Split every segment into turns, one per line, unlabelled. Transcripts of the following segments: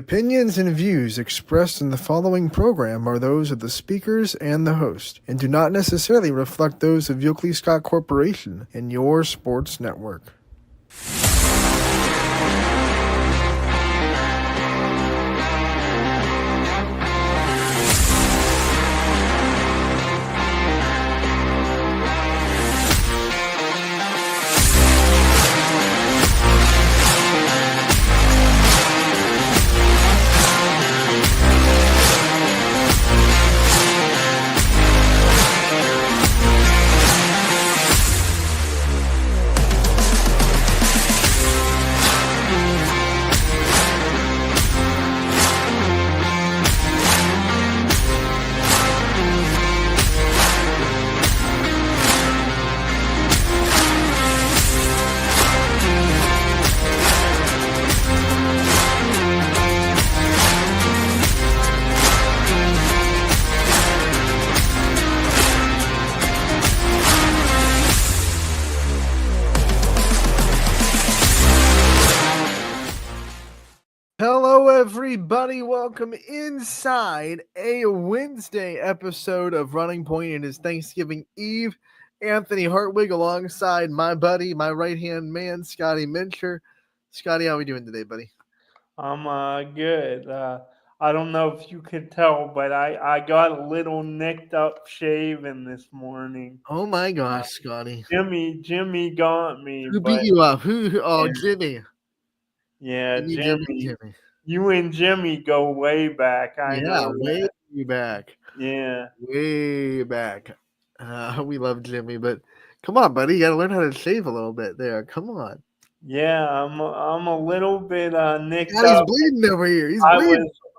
opinions and views expressed in the following program are those of the speakers and the host, and do not necessarily reflect those of Yoakley Scott Corporation and your sports network. Hello, everybody. Welcome inside a Wednesday episode of Running Point. It is Thanksgiving Eve. Anthony Hartwig alongside my buddy, my right-hand man, Scotty Mincher. Scotty, how are we doing today, buddy?
I'm good. I don't know if you could tell, but I got a little nicked up shaving this morning.
Oh my gosh, Scotty.
Jimmy got me.
Who beat you up? Who? Oh,
Yeah.
Jimmy.
Yeah,
Jimmy.
You and Jimmy go way back. I know.
Way back.
Yeah.
Way back. We love Jimmy, but come on, buddy. You got to learn how to shave a little bit there. Come on.
Yeah, I'm a little bit nicked
God,
up.
he's bleeding over here.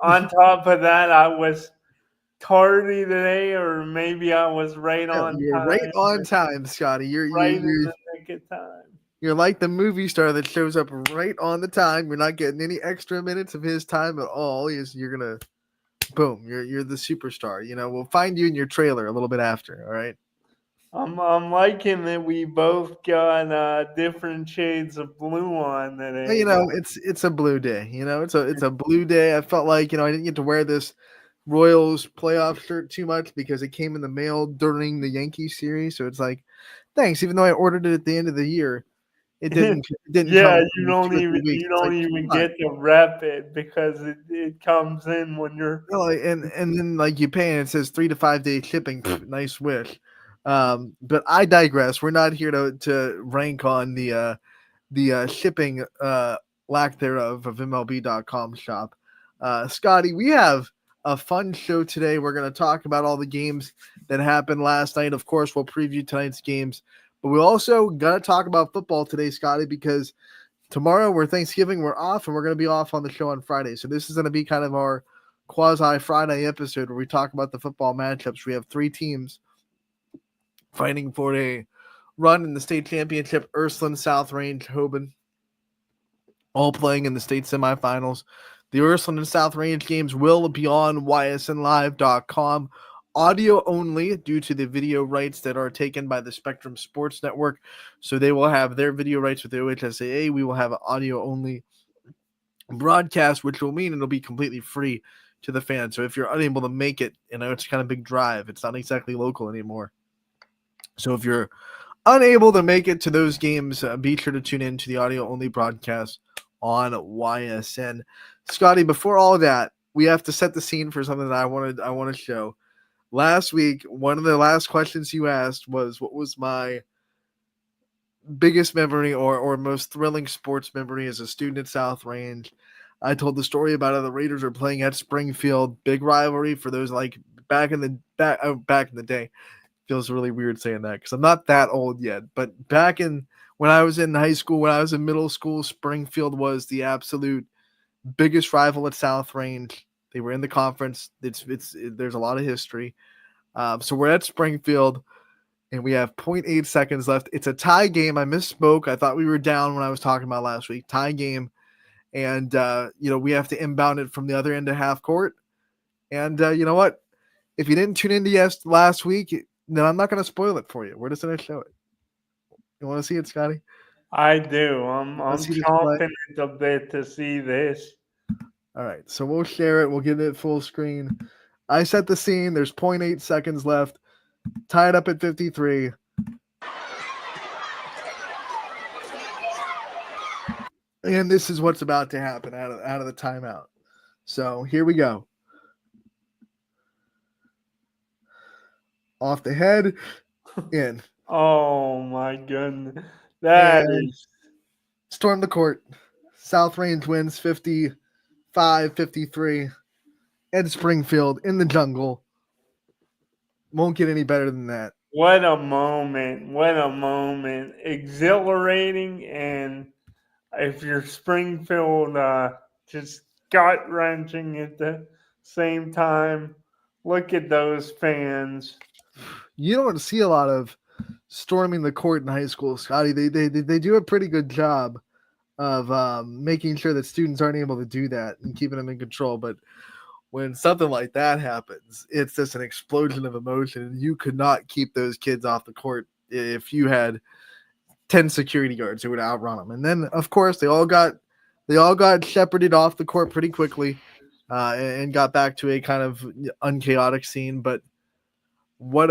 On top of that, I was tardy today, or maybe I was right on
You're
time.
right on time, Scotty. You're
in the nick of time.
You're like the movie star that shows up right on the time. You're not getting any extra minutes of his time at all. You're gonna, boom. You're the superstar. You know, we'll find you in your trailer a little bit after. All right.
I'm liking that we both got different shades of blue on today.
Well, you know, it's a blue day. You know, it's a blue day. I felt like, I didn't get to wear this Royals playoff shirt too much because it came in the mail during the Yankees series. So it's like, thanks. Even though I ordered it at the end of the year, it didn't.
Yeah, you don't even get to rep it because it comes in when you're.
And then like you pay and it says 3 to 5 day shipping. Nice wish. But I digress. We're not here to rank on the shipping lack thereof of MLB.com shop. Scotty, we have a fun show today. We're going to talk about all the games that happened last night. Of course, we'll preview tonight's games, but we also got to talk about football today, Scotty, because tomorrow we're Thanksgiving, we're off, and we're going to be off on the show on Friday. So this is going to be kind of our quasi Friday episode where we talk about the football matchups. We have three teams fighting for a run in the state championship: Ursuline, South Range, Hoban, all playing in the state semifinals. The Ursuline and South Range games will be on ysnlive.com, audio only due to the video rights that are taken by the Spectrum Sports Network. So they will have their video rights with the OHSAA. We will have an audio only broadcast, which will mean it'll be completely free to the fans. So if you're unable to make it, it's kind of a big drive. It's not exactly local anymore. So if you're unable to make it to those games, be sure to tune in to the audio only broadcast on YSN. Scotty, before all of that, we have to set the scene for something that I want to show. Last week, one of the last questions you asked was, what was my biggest memory or most thrilling sports memory as a student at South Range? I told the story about how the Raiders are playing at Springfield. Big rivalry for those like back in the day. Feels really weird saying that because I'm not that old yet. But when I was in high school, when I was in middle school, Springfield was the absolute biggest rival at South Range. They were in the conference. There's a lot of history. So we're at Springfield, and we have 0.8 seconds left. It's a tie game. I misspoke. I thought we were down when I was talking about last week. Tie game, and we have to inbound it from the other end of half court. And you know what? If you didn't tune into last week, then I'm not going to spoil it for you. We're just going to show it. You want to see it, Scotty?
I do. I'm chomping at the bit to see this.
All right, so we'll share it. We'll get it full screen. I set the scene. There's 0.8 seconds left. Tied up at 53. And this is what's about to happen out of the timeout. So here we go. Off the head, in.
Oh my goodness. That
And
is
storm the court. South Range wins 55-53. Ed Springfield in the jungle. Won't get any better than that.
what a moment. What a moment. Exhilarating, and if you're Springfield, just gut wrenching at the same time. Look at those fans.
You don't see a lot of storming the court in high school, Scotty. They do a pretty good job of making sure that students aren't able to do that and keeping them in control. But when something like that happens, it's just an explosion of emotion. And you could not keep those kids off the court if you had 10 security guards who would outrun them. And then, of course, they all got shepherded off the court pretty quickly and got back to a kind of unchaotic scene. But what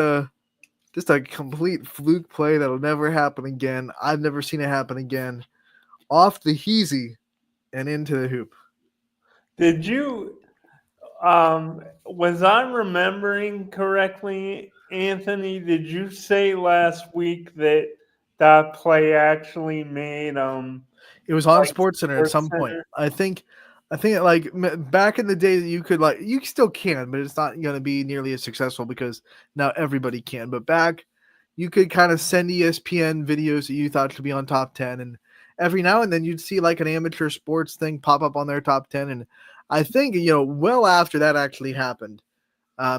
just a complete fluke play that'll never happen again. I've never seen it happen again. Off the heezy and into the hoop.
Did you was I remembering correctly, Anthony? Did you say last week that that play actually made
It was on
like
Sports Center at
Sports
some point.
Center?
I think like back in the day that you could you still can, but it's not going to be nearly as successful because now everybody can. But back, you could kind of send ESPN videos that you thought should be on top 10, and every now and then you'd see like an amateur sports thing pop up on their top 10. And I think well after that actually happened,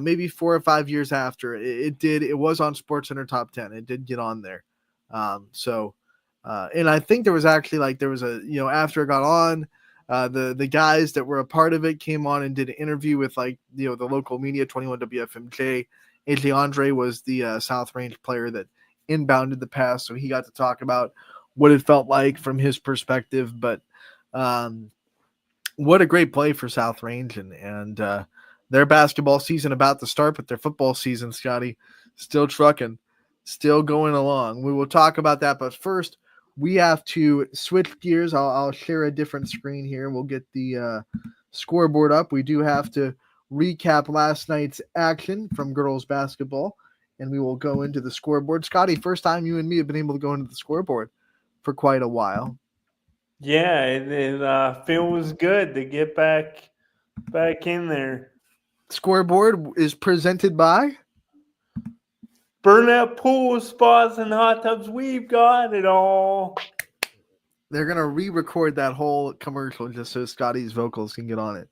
maybe 4 or 5 years after it was on Sports Center top 10. It did get on there. And I think there was actually there was after it got on, the guys that were a part of it came on and did an interview with the local media, 21 WFMJ. AJ Andre was the South Range player that inbounded the pass, so he got to talk about what it felt like from his perspective. But what a great play for South Range, and their basketball season about to start, but their football season, Scotty, still trucking, still going along. We will talk about that, but first we have to switch gears. I'll share a different screen here. We'll get the scoreboard up. We do have to recap last night's action from girls basketball, and we will go into the scoreboard. Scotty, first time you and me have been able to go into the scoreboard for quite a while.
Yeah, it feels good to get back in there.
Scoreboard is presented by
Burnett pools, spas, and hot tubs. We've got it all.
They're gonna re-record that whole commercial just so Scotty's vocals can get on it.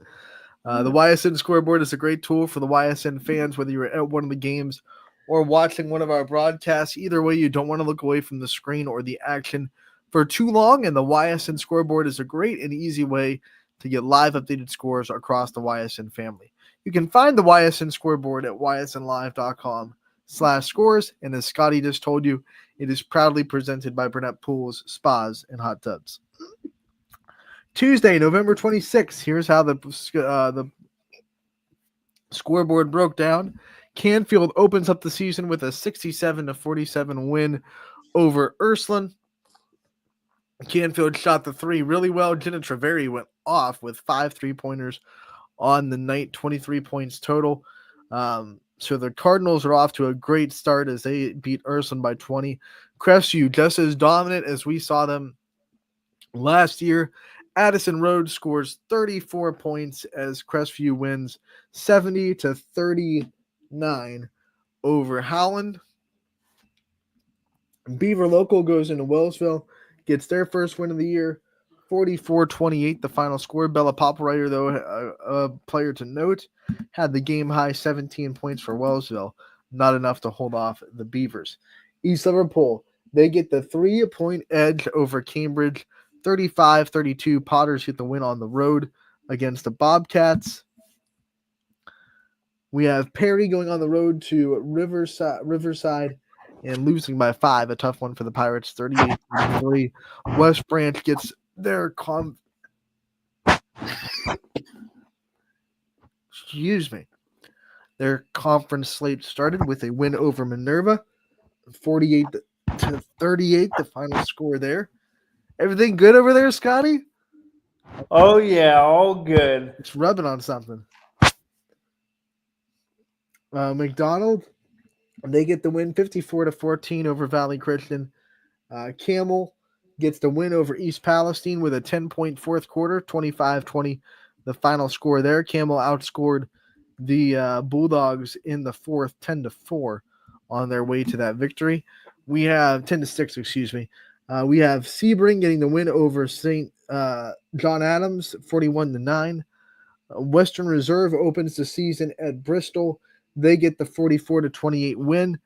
The YSN scoreboard is a great tool for the YSN fans, whether you're at one of the games or watching one of our broadcasts. Either way, you don't want to look away from the screen or the action for too long, and the YSN scoreboard is a great and easy way to get live updated scores across the YSN family. You can find the YSN scoreboard at ysnlive.com/scores, and as Scotty just told you, it is proudly presented by Burnett Pools, Spas, and Hot Tubs. Tuesday, November 26th. Here's how the scoreboard broke down. Canfield opens up the season with a 67-47 win over Ursuline. Canfield shot the three really well. Jenna Treveri went off with 5 3-pointers on the night, 23 points total. So the Cardinals are off to a great start as they beat Ursuline by 20. Crestview, just as dominant as we saw them last year. Addison Road scores 34 points as Crestview wins 70-39 over Howland. Beaver Local goes into Wellsville, gets their first win of the year, 44-28, the final score. Bella Popwriter, though, a player to note, had the game-high 17 points for Wellsville, not enough to hold off the Beavers. East Liverpool, they get the 3-point edge over Cambridge, 35-32. Potters get the win on the road against the Bobcats. We have Perry going on the road to Riverside and losing by 5, a tough one for the Pirates, 38-33. West Branch gets their excuse me. Their conference slate started with a win over Minerva, 48-38, the final score there. Everything good over there, Scotty?
Oh yeah, all good.
It's rubbing on something. McDonald, they get the win 54-14 over Valley Christian. Camel gets the win over East Palestine with a 10-point fourth quarter, 25-20, the final score there. Camel outscored the Bulldogs in the fourth 10-4 on their way to that victory. We have 10-6, excuse me. We have Sebring getting the win over St. John Adams, 41-9. Western Reserve opens the season at Bristol. They get the 44-28 win.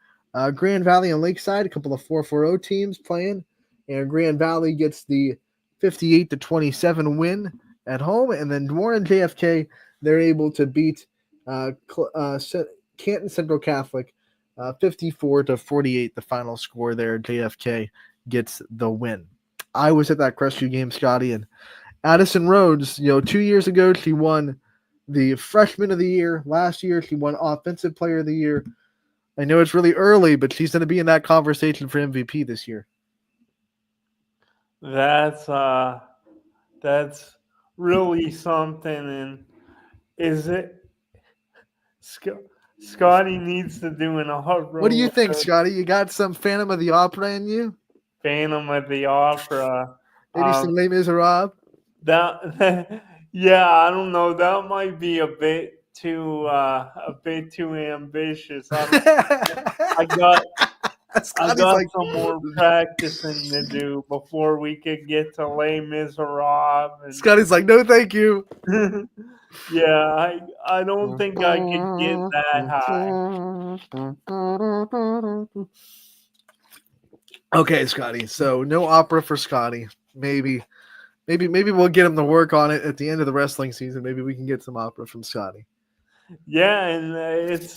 Grand Valley and Lakeside, a couple of 4-4-0 teams playing, and Grand Valley gets the 58-27 win at home. And then Warren JFK, they're able to beat Canton Central Catholic 54-48, the final score there. JFK gets the win. I was at that Crestview game, Scotty, and Addison Rhodes, 2 years ago, she won the Freshman of the Year. Last year, she won Offensive Player of the Year. I know it's really early, but she's going to be in that conversation for MVP this year.
That's really something. And is it Scotty needs to do an off-road.
What do you think, Scotty? You got some Phantom of the Opera in you?
Phantom of the Opera.
Maybe some Les Miserables?
That yeah, I don't know. That might be a bit too ambitious. I got
like,
some more practicing to do before we could get to Les Miserables.
Scotty's like, no, thank you.
Yeah, I don't think I could get that high.
Okay, Scotty. So no opera for Scotty. Maybe we'll get him to work on it at the end of the wrestling season. Maybe we can get some opera from Scotty.
Yeah, and it's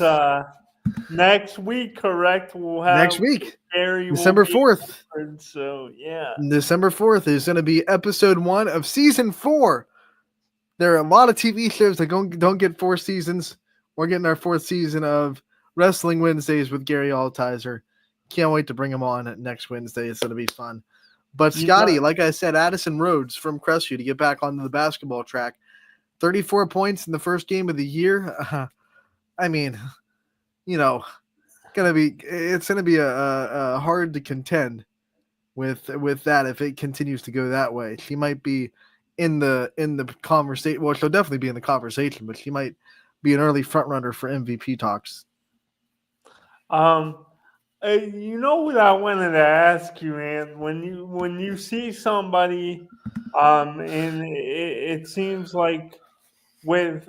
next week, correct? We'll have
next week,
Gary
December 4th.
So yeah,
December 4th is going to be episode 1 of season 4. There are a lot of TV shows that don't get 4 seasons. We're getting our 4th season of Wrestling Wednesdays with Gary Altizer. Can't wait to bring him on next Wednesday. It's going to be fun. But Scotty, like I said, Addison Rhodes from Crestview to get back onto the basketball track. 34 points in the first game of the year. I mean, it's gonna be a hard to contend with that if it continues to go that way. She might be in the conversation. Well, she'll definitely be in the conversation, but she might be an early front runner for MVP talks.
You know what I wanted to ask you, Ant? When you see somebody, and it seems like with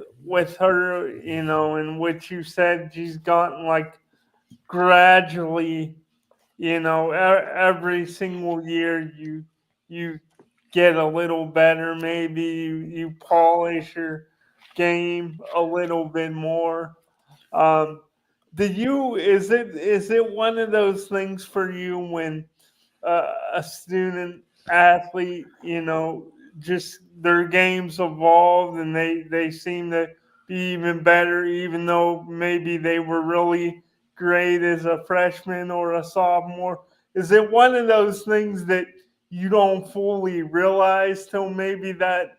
her, in which you said she's gotten like gradually, every single year you get a little better. Maybe you polish your game a little bit more. Is it one of those things for you when a student athlete, just their games evolved and they seem to be even better, even though maybe they were really great as a freshman or a sophomore? Is it one of those things that you don't fully realize till maybe that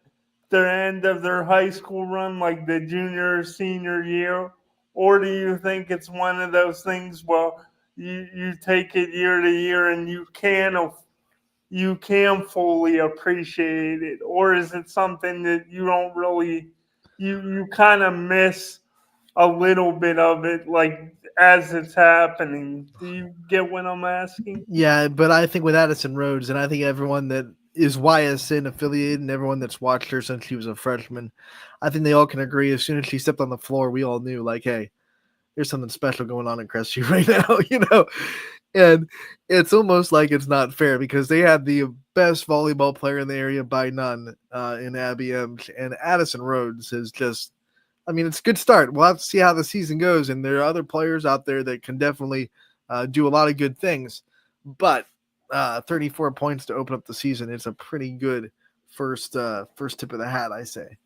their end of their high school run, like the junior or senior year? Or do you think it's one of those things, well, you take it year to year and you can fully appreciate it? Or is it something that you don't really, you kind of miss a little bit of it, like as it's happening? Do you get what I'm asking?
Yeah, but I think with Addison Rhodes, and I think everyone that is YSN affiliated and everyone that's watched her since she was a freshman, I think they all can agree as soon as she stepped on the floor, we all knew, like, hey, there's something special going on in Crestview right now, And it's almost like it's not fair because they had the best volleyball player in the area by none in Abby Ems, and Addison Rhodes is just, it's a good start. We'll have to see how the season goes, and there are other players out there that can definitely do a lot of good things. But 34 points to open up the season, it's a pretty good first tip of the hat, I say.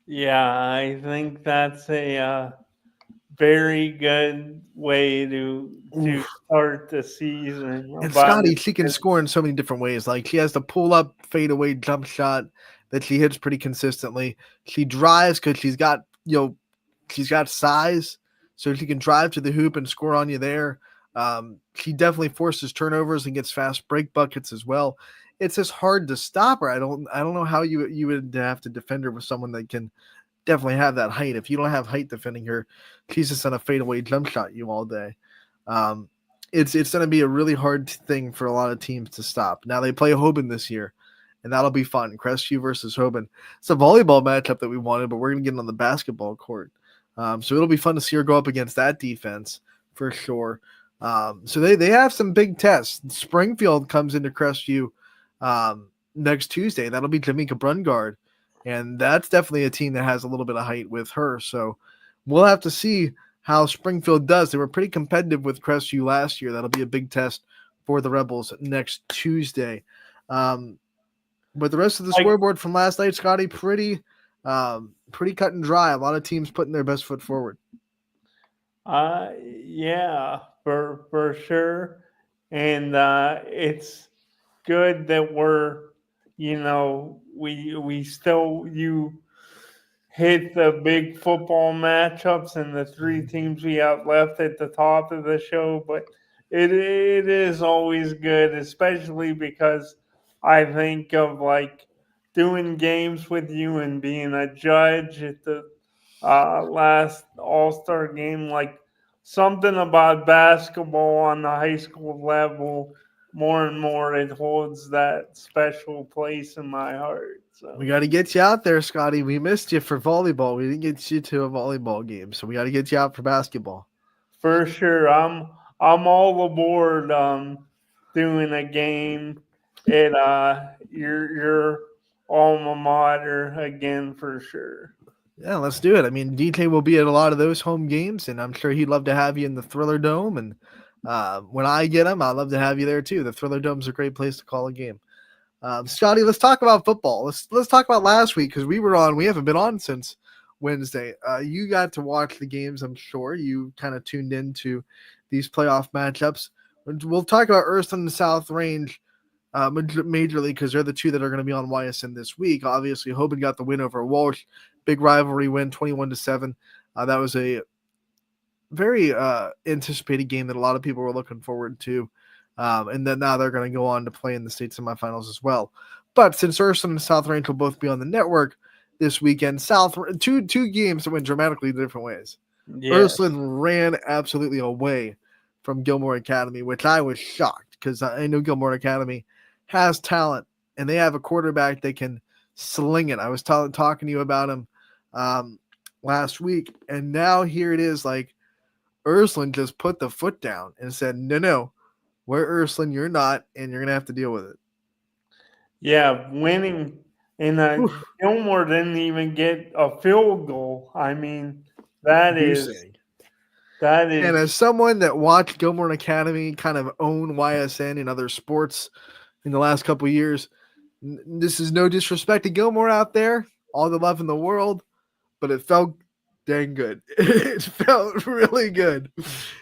Yeah, I think that's a very good way to
Oof.
start the season.
And
About
Scotty, she can score in so many different ways. Like she has the pull up, fade away jump shot that she hits pretty consistently. She drives because she's got size, so she can drive to the hoop and score on you there. She definitely forces turnovers and gets fast break buckets as well. It's just hard to stop her. I don't know how you would have to defend her with someone that can definitely have that height. If you don't have height defending her, she's just gonna fade away jump shot you all day. Um, it's gonna be a really hard thing for a lot of teams to stop. Now they play Hoban this year, and that'll be fun. Crestview versus Hoban. It's a volleyball matchup that we wanted, but we're gonna get on the basketball court. So it'll be fun to see her go up against that defense for sure. So they have some big tests. Springfield comes into Crestview next Tuesday. That'll be Jamaica Brungard, and that's definitely a team that has a little bit of height with her. So we'll have to see how Springfield does. They were pretty competitive with Crestview last year. That'll be a big test for the Rebels next Tuesday. Um, but the rest of the
like
scoreboard from last night, Scotty, pretty cut and dry. A lot of teams putting their best foot forward.
yeah, for sure, and it's good that we still you hit the big football matchups and the three teams we have left at the top of the show, but it is always good, especially because I think of like doing games with you and being a judge at the last All Star game, like something about basketball on the high school level. More and more, it holds that special place in my heart.
We
So.
got to get you out there, Scotty. We missed you for volleyball. We didn't get you to a volleyball game, so we got to get you out for basketball.
For sure, I'm all aboard doing a game at your alma mater again for sure.
Yeah, let's do it. I mean, DJ will be at a lot of those home games, and I'm sure he'd love to have you in the Thriller Dome. And when I get him, I'd love to have you there too. The Thriller Dome's a great place to call a game. Scotty, let's talk about football. Let's talk about last week because we were on. We haven't been on since Wednesday. You got to watch the games. I'm sure you kind of tuned into these playoff matchups. We'll talk about Ursuline and South Range majorly because they're the two that are going to be on YSN this week. Obviously, Hoban got the win over Walsh. Big rivalry win, 21-7. That was a very anticipated game that a lot of people were looking forward to. And then now they're going to go on to play in the state semifinals as well. But since Ursuline and South Range will both be on the network this weekend, two games that went dramatically different ways.
Yes.
Ursuline ran absolutely away from Gilmore Academy, which I was shocked because I know Gilmore Academy has talent and they have a quarterback that can sling it. I was talking to you about him last week, and now here it is. Like Ursuline just put the foot down and said, "No, we're Ursuline. You're not, and you're gonna have to deal with it."
Yeah, winning and
Oof,
Gilmore didn't even get a field goal. I mean, that is
juicing.
that
And
is
as someone that watched Gilmore Academy kind of own YSN and other sports in the last couple of years, this is no disrespect to Gilmore out there, all the love in the world, but it felt dang good. It felt really good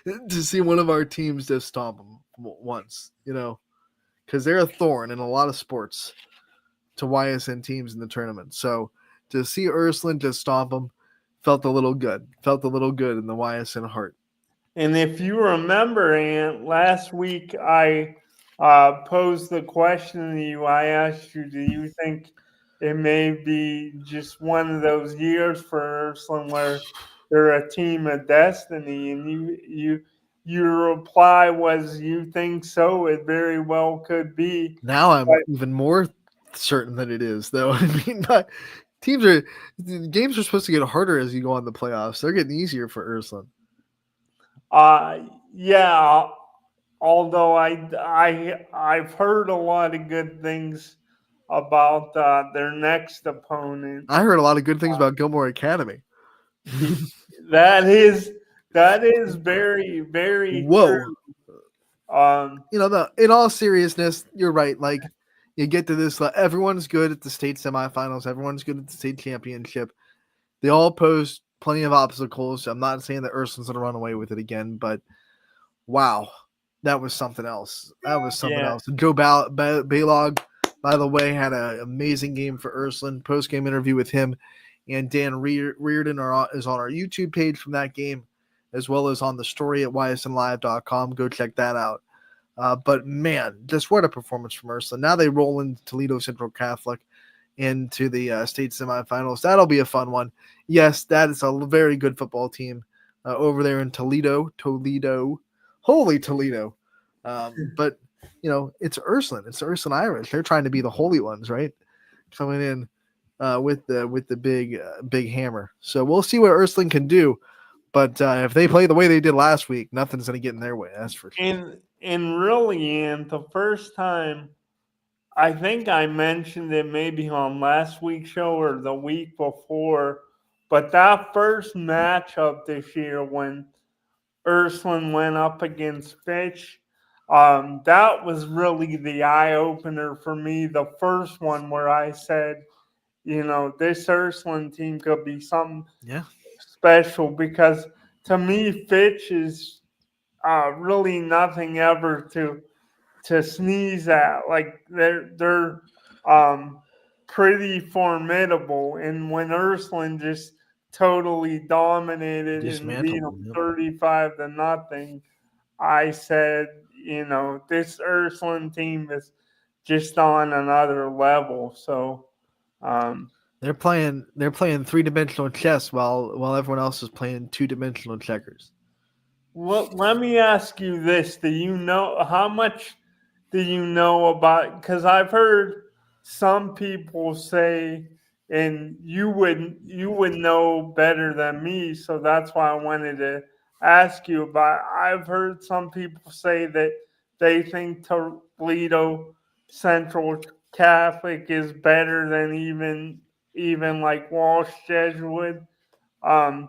to see one of our teams just stomp them once, because they're a thorn in a lot of sports to YSN teams in the tournament. So to see Ursuline just stomp them felt a little good. Felt a little good in the YSN heart.
And if you remember, Ant, last week I posed the question to you. I asked you, do you think it may be just one of those years for Ursuline where they're a team of destiny? And your reply was, you think so? It very well could be.
Now
But
I'm even more certain that it is, though. I mean, teams are games are supposed to get harder as you go on the playoffs. They're getting easier for Ursuline.
yeah, although I've heard a lot of good things about their next opponent.
I heard a lot of good things about Gilmore Academy.
He, that is that is very very
Whoa.
true. Um,
In all seriousness, you're right. Like, you get to this, everyone's good at the state semifinals, everyone's good at the state championship. They all pose plenty of obstacles. I'm not saying that Ursula's going to run away with it again, but wow, that was something else. That was something
Yeah.
else. Joe Balog, by the way, had an amazing game for Ursuline. Post game interview with him and Dan Reardon is on our YouTube page from that game, as well as on the story at ysnlive.com. Go check that out. But man, just what a performance from Ursuline. Now they roll into Toledo Central Catholic into the state semifinals. That'll be a fun one. Yes, that is a very good football team over there in Toledo. Holy Toledo. But, it's Ursuline. It's the Ursuline Irish. They're trying to be the holy ones, right? Coming in with the big hammer. So we'll see what Ursuline can do. But if they play the way they did last week, nothing's going to get in their way. That's for sure.
And really, and the first time I think I mentioned it maybe on last week's show or the week before, but that first matchup this year when Ursuline went up against Fitch, that was really the eye opener for me. The first one where I said, this Ursuline team could be something
Yeah.
special because to me, Fitch is really nothing ever to sneeze at. Like they're um pretty formidable. And when Ursuline just totally dominated and beat
Dismantled
them
them. Yep.
35-0, I said, this Ursuline team is just on another level. So um
They're playing 3-dimensional chess while everyone else is playing 2-dimensional checkers.
let me ask you this. Do you know how much do you know about? Because I've heard some people say, and you would know better than me, so that's why I wanted to ask you about. I've heard some people say that they think Toledo Central Catholic is better than even like Walsh Jesuit. Um,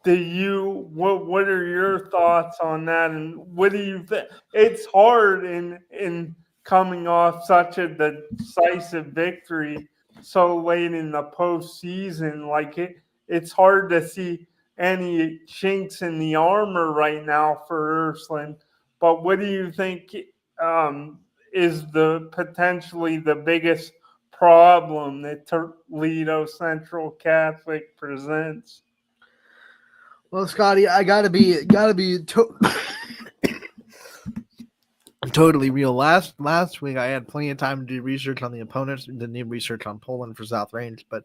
do you what are your thoughts on that, and what do you think? It's hard in coming off such a decisive victory so late in the postseason. Like it's hard to see any chinks in the armor right now for Ursuline. But what do you think um, is the potentially the biggest problem that Toledo Central Catholic presents?
Well, Scotty, I gotta be totally real. Last week, I had plenty of time to do research on the opponents. Didn't do research on Poland for South Range, but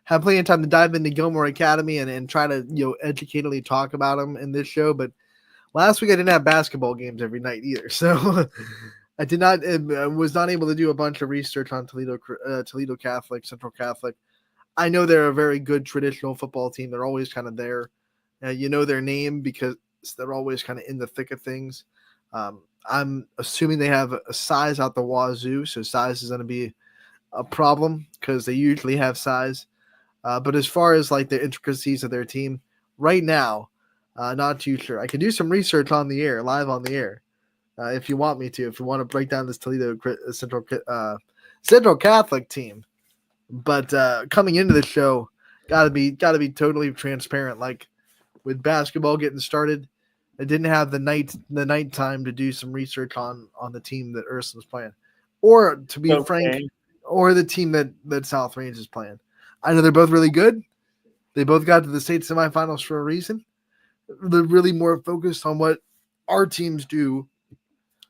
had plenty of time to dive into Gilmore Academy and try to educatedly talk about them in this show. But last week, I didn't have basketball games every night either, so I did not was not able to do a bunch of research on Toledo Catholic, Central Catholic. I know they're a very good traditional football team. They're always kind of there. You know their name because they're always kind of in the thick of things. I'm assuming they have a size out the wazoo, so size is going to be a problem because they usually have size. But as far as like the intricacies of their team, right now, not too sure. I could do some research on the air, live on the air, if you want me to. If you want to break down this Toledo Central Catholic team, but coming into the show, gotta be totally transparent. Like with basketball getting started, I didn't have the night time to do some research on the team that Ursula's playing, or to be frank,
Okay.
or the team that South Range is playing. I know they're both really good. They both got to the state semifinals for a reason. They're really more focused on what our teams do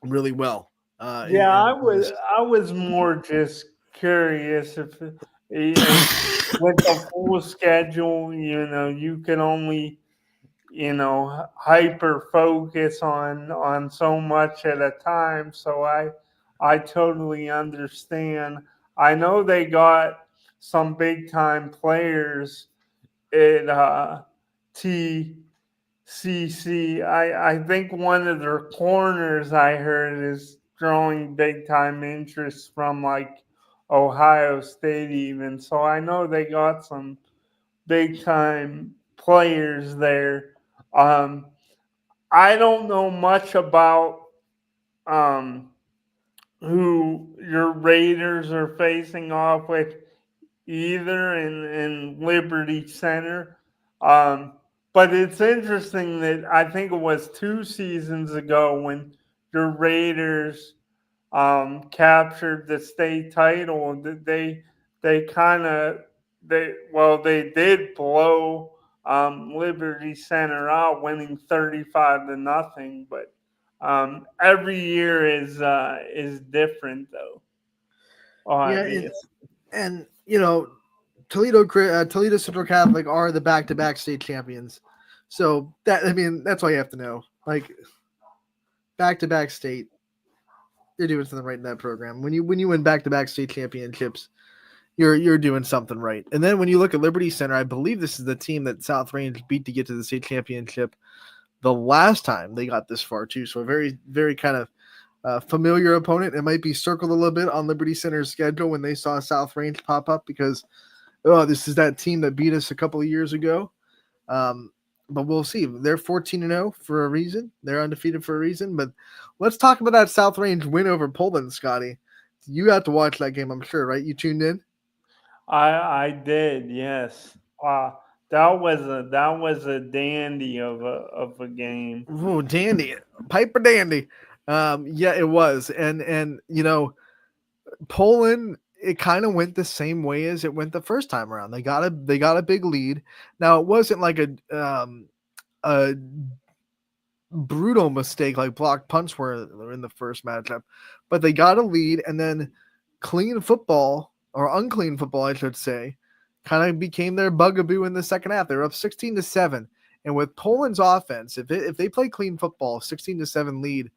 really well.
Yeah,
In this.
I was more just curious if with the full schedule, you can only, hyper focus on so much at a time. So I totally understand. I know they got some big time players at TCC. I think one of their corners I heard is drawing big time interest from like Ohio State even. So I know they got some big time players there. Um, I don't know much about um, who your Raiders are facing off with. either in Liberty Center. Um, but it's interesting that I think it was 2 seasons ago when your Raiders captured the state title. That they kind of they did blow Liberty Center out, winning 35-0. But every year is different, though.
Yeah,
Obvious.
and Toledo Central Catholic are the back-to-back state champions. So that's all you have to know. Like back-to-back state, you're doing something right in that program. When you win back-to-back state championships, you're doing something right. And then when you look at Liberty Center, I believe this is the team that South Range beat to get to the state championship the last time they got this far too. So a very very kind of familiar opponent. It might be circled a little bit on Liberty Center's schedule when they saw South Range pop up because this is that team that beat us a couple of years ago. Um, but we'll see. They're 14-0 for a reason. They're undefeated for a reason. But let's talk about that South Range win over Poland, Scotty. You got to watch that game, I'm sure, right? You tuned in.
I did, yes. That was a dandy of a game.
Oh, dandy, Piper dandy. Yeah, it was, and Poland. It kind of went the same way as it went the first time around. They got a big lead. Now it wasn't like a brutal mistake like blocked punts were in the first matchup, but they got a lead and then clean football or unclean football, I should say, kind of became their bugaboo in the second half. They were up 16-7, and with Poland's offense, if they play clean football, 16-7 lead,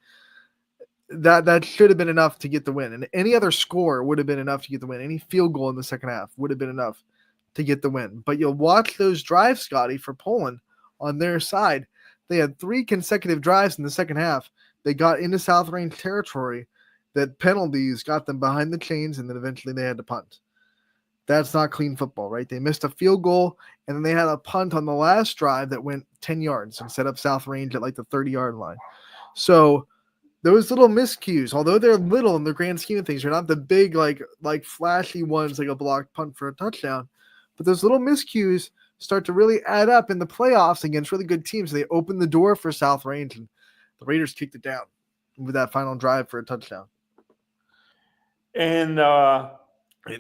that should have been enough to get the win. And any other score would have been enough to get the win. Any field goal in the second half would have been enough to get the win. But you'll watch those drives, Scotty, for Poland on their side. They had 3 consecutive drives in the second half. They got into South Range territory that penalties got them behind the chains, and then eventually they had to punt. That's not clean football, right? They missed a field goal, and then they had a punt on the last drive that went 10 yards and set up South Range at like the 30-yard line. So those little miscues, although they're little in the grand scheme of things, they're not the big like flashy ones like a blocked punt for a touchdown. But those little miscues start to really add up in the playoffs against really good teams. They open the door for South Range, and the Raiders kicked it down with that final drive for a touchdown.
And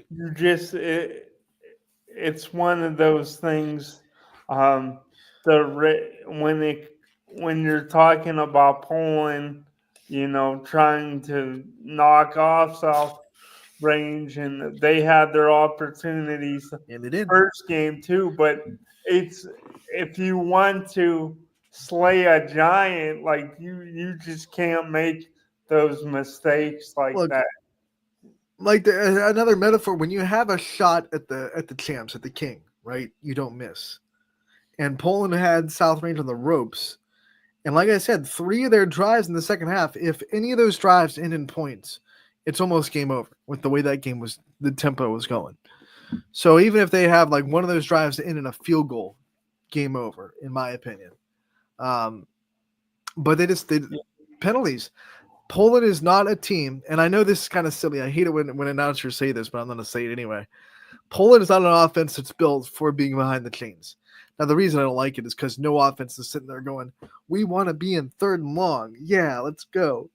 you just it's one of those things. When you're talking about Poland, trying to knock off South Range, and they had their opportunities
And they did.
first game too. But it's if you want to slay a giant, like you just can't make those mistakes like
Look,
that.
like another metaphor, when you have a shot at the champs, at the king, right? You don't miss. And Poland had South Range on the ropes. And like I said, 3 of their drives in the second half, if any of those drives end in points, it's almost game over with the way that game was, the tempo was going. So even if they have like one of those drives end in a field goal, game over, in my opinion. But they penalties. Poland is not a team, and I know this is kind of silly. I hate it when announcers say this, but I'm going to say it anyway. Poland is not an offense that's built for being behind the chains. Now, the reason I don't like it is because no offense is sitting there going, we want to be in 3rd and long. Yeah, let's go.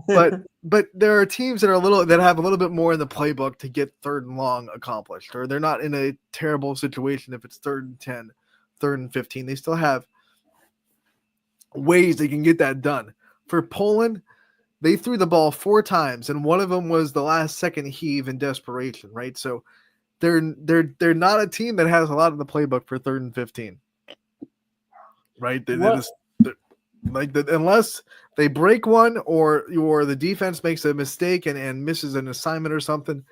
But there are teams that have a little bit more in the playbook to get 3rd and long accomplished, or they're not in a terrible situation if it's 3rd and 10, 3rd and 15. They still have ways they can get that done. For Poland, they threw the ball 4 times, and one of them was the last second heave in desperation, right? So they're not a team that has a lot of the playbook for 3rd and 15, right? Unless they break one or the defense makes a mistake and misses an assignment or something,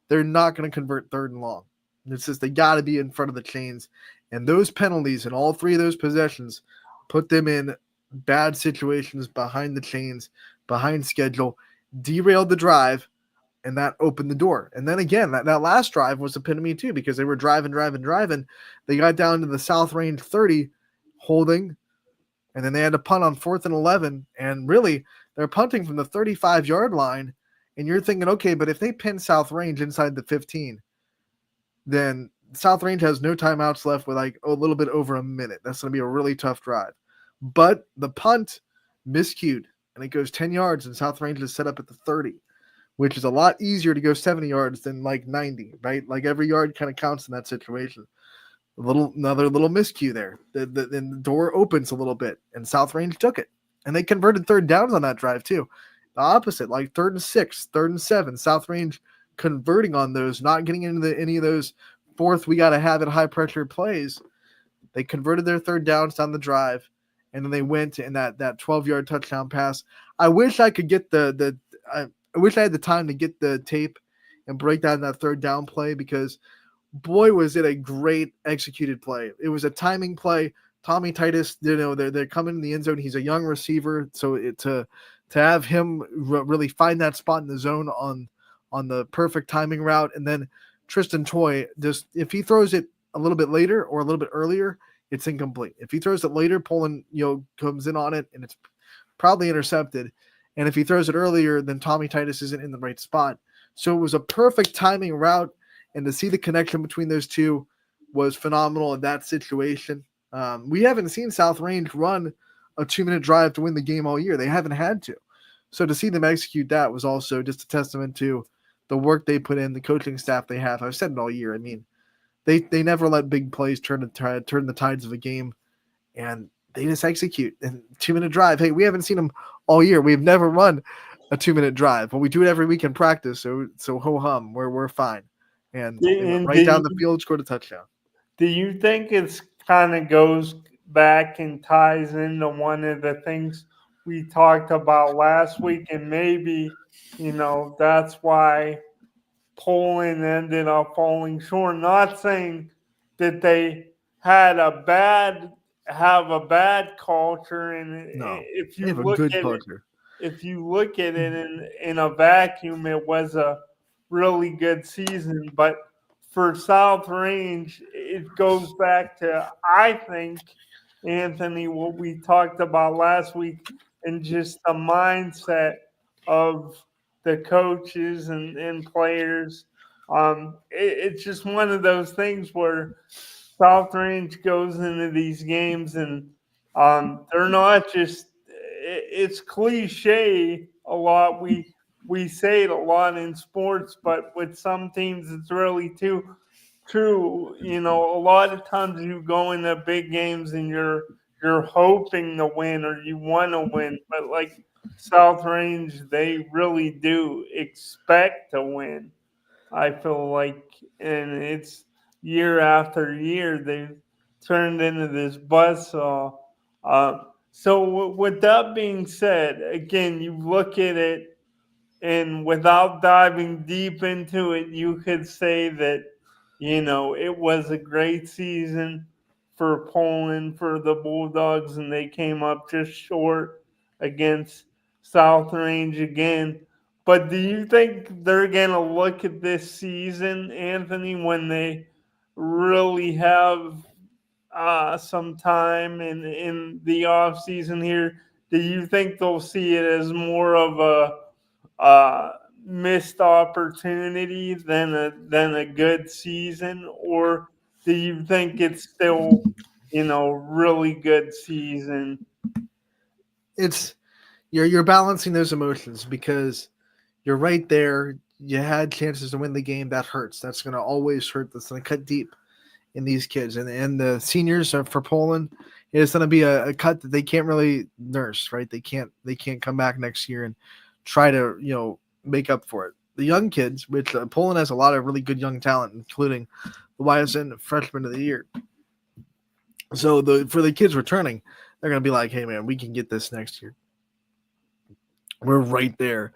they're not going to convert 3rd and long. It's just they got to be in front of the chains, and those penalties in all 3 of those possessions put them in bad situations behind the chains, behind schedule, derailed the drive, and that opened the door. And then again, that last drive was epitome too, because they were driving. They got down to the South Range 30, holding, and then they had to punt on 4th and 11. And really, they're punting from the 35-yard line. And you're thinking, okay, but if they pin South Range inside the 15, then South Range has no timeouts left with like a little bit over a minute. That's going to be a really tough drive. But the punt miscued and it goes 10 yards, and South Range is set up at the 30, which is a lot easier to go 70 yards than like 90, right? Like every yard kind of counts in that situation. Another little miscue there. The door opens a little bit, and South Range took it, and they converted third downs on that drive too. The opposite, like 3rd and 6, 3rd and 7, South Range converting on those, not getting into any of those fourth we got to have it high pressure plays. They converted their third downs down the drive, and then they went in that 12-yard touchdown pass. I wish I could get I wish I had the time to get the tape and break down that third down play, because boy was it a great executed play. It was a timing play. Tommy Titus, they're coming in the end zone. He's a young receiver, so to have him really find that spot in the zone on the perfect timing route, and then Tristan Toy, just if he throws it a little bit later or a little bit earlier, it's incomplete. If he throws it later, Poland comes in on it, and it's probably intercepted. And if he throws it earlier, then Tommy Titus isn't in the right spot. So it was a perfect timing route, and to see the connection between those two was phenomenal in that situation. We haven't seen South Range run a 2-minute drive to win the game all year. They haven't had to. So to see them execute that was also just a testament to the work they put in, the coaching staff they have. I've said it all year. I mean, they never let big plays turn the tides of a game, and they just execute. And 2-minute drive. Hey, we haven't seen them all year. We've never run a 2-minute drive, but we do it every week in practice. So ho hum, we're fine. And
And
right down the field, scored a touchdown.
do you think it's kind of goes back and ties into one of the things we talked about last week, and maybe that's why Poland ended up falling short? Not saying that they had have a bad culture, and
No,
if
they
you
have a
look
good
at it
culture.
if you look at it in a vacuum, it was a really good season. But for South Range, it goes back to, I think, Anthony, what we talked about last week, and just the mindset of the coaches and players. It's just one of those things where South Range goes into these games, and they're not just. It's cliche a lot. We say it a lot in sports, but with some teams, it's really too true. A lot of times you go into big games and you're hoping to win or you want to win, but like South Range, they really do expect to win. I feel like, and it's year after year they've turned into this buzzsaw. With that being said, again, you look at it, and without diving deep into it, you could say that it was a great season for Poland, for the Bulldogs, and they came up just short against South Range again. But do you think they're going to look at this season, Anthony, when they really have some time in the off season here? Do you think they'll see it as more of a missed opportunity than a good season, or do you think it's still really good season?
It's you're balancing those emotions, because you're right there. You had chances to win the game. That hurts. That's going to always hurt. That's going to cut deep in these kids. And the seniors are, for Poland, it's going to be a cut that they can't really nurse, right? They can't come back next year and try to make up for it. The young kids, which Poland has a lot of really good young talent, including the Ysn freshman of the year. So for the kids returning, they're going to be like, hey man, we can get this next year. We're right there.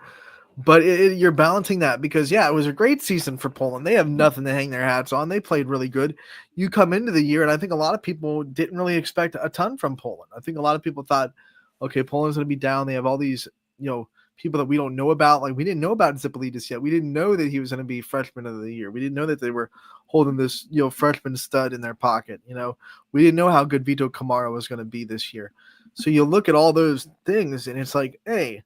But you're balancing that, because, yeah, it was a great season for Poland. They have nothing to hang their hats on. They played really good. You come into the year, and I think a lot of people didn't really expect a ton from Poland. I think a lot of people thought, okay, Poland's going to be down. They have all these, people that we don't know about. Like, we didn't know about Zipolidis yet. We didn't know that he was going to be freshman of the year. We didn't know that they were holding this, freshman stud in their pocket. We didn't know how good Vito Kamara was going to be this year. So you look at all those things, and it's like, hey,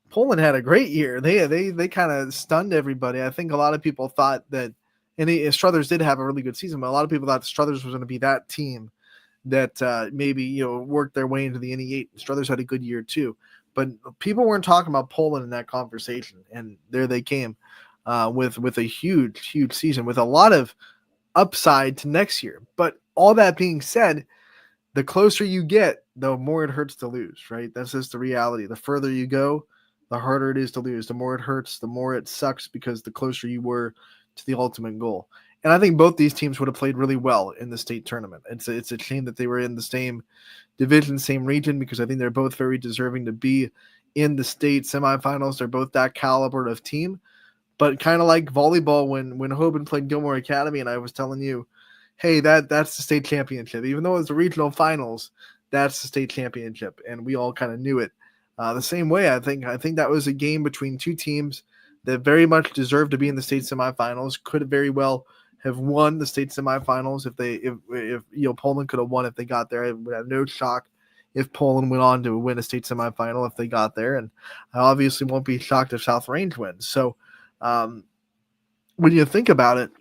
Poland had a great year. They kind of stunned everybody. I think a lot of people thought that And Struthers did have a really good season, but a lot of people thought Struthers was going to be that team that maybe worked their way into the NE8. Struthers had a good year too, but people weren't talking about Poland in that conversation, and there they came with a huge season with a lot of upside to next year. But all that being said, the closer you get, the more it hurts to lose, right? That's just the reality. The further you go, the harder it is to lose. The more it hurts, the more it sucks because the closer you were to the ultimate goal. And I think both these teams would have played really well in the state tournament. It's a shame that they were in the same division, same region, because I think they're both very deserving to be in the state semifinals. They're both that caliber of team. But kind of like volleyball, when Hoban played Gilmore Academy, and I was telling you, hey, that's the state championship. Even though it's the regional finals, that's the state championship, and we all kind of knew it. The same way, I think that was a game between two teams that very much deserved to be in the state semifinals. Could very well have won the state semifinals if Poland could have won if they got there. I would have no shock if Poland went on to win a state semifinal if they got there, and I obviously won't be shocked if South Range wins. So um, when you think about it